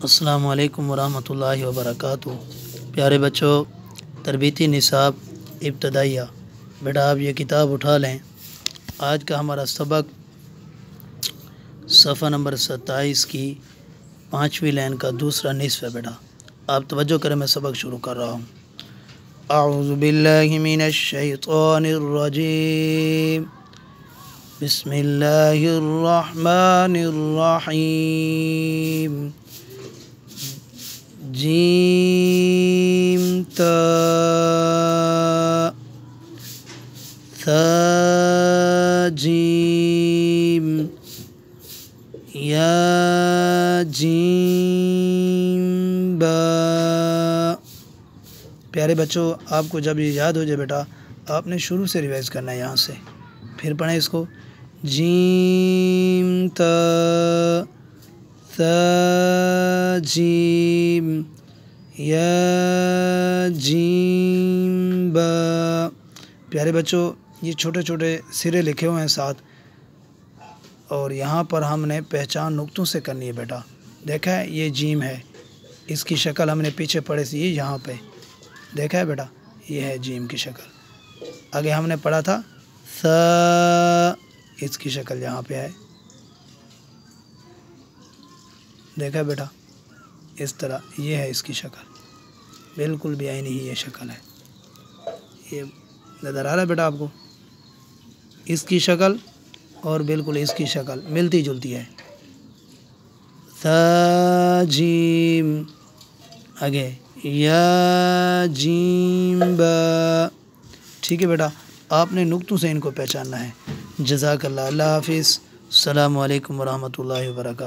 السلام علیکم ورحمۃ اللہ وبرکاتہ۔ پیارے بچوں، تربیتی نصاب ابتدائیہ، بیٹا آپ یہ کتاب اٹھا لیں۔ آج کا ہمارا سبق صفحہ نمبر 27 کی 5ویں لائن کا دوسرا نصف ہے۔ بیٹا آپ توجہ کریں، میں سبق شروع کر رہا ہوں۔ اعوذ باللہ من الشیطان الرجیم، بسم اللہ الرحمن الرحیم۔ جیم تا ثا جیم یا جیم با۔ پیارے بچوں، آپ کو جب یہ یاد ہو جائے بیٹا، آپ نے شروع سے ریوائز کرنا ہے، یہاں سے پھر پڑھیں اس کو۔ جیم تا ثا جیم یا جیم با۔ پیارے بچوں، یہ چھوٹے چھوٹے سرے لکھے ہوئے ہیں ساتھ، اور یہاں پر ہم نے پہچان نقطوں سے کرنی ہے بیٹا۔ دیکھا ہے یہ جیم ہے، اس کی شکل ہم نے پیچھے پڑھے تھی، یہ یہاں پہ دیکھا ہے بیٹا، یہ ہے جیم کی شکل۔ آگے ہم نے پڑھا تھا ثا، اس کی شکل یہاں پہ ہے، دیکھا بیٹا اس طرح، یہ ہے اس کی شکل، بالکل بھی عینی ہی یہ شکل ہے۔ یہ نظر آ رہا ہے بیٹا آپ کو؟ اس کی شکل اور بالکل اس کی شکل ملتی جلتی ہے۔ ثا جیم، آگے یا جیم با۔ ٹھیک ہے بیٹا، آپ نے نقطوں سے ان کو پہچاننا ہے۔ جزاک اللہ، اللہ حافظ، السلام علیکم ورحمۃ اللہ وبرکاتہ۔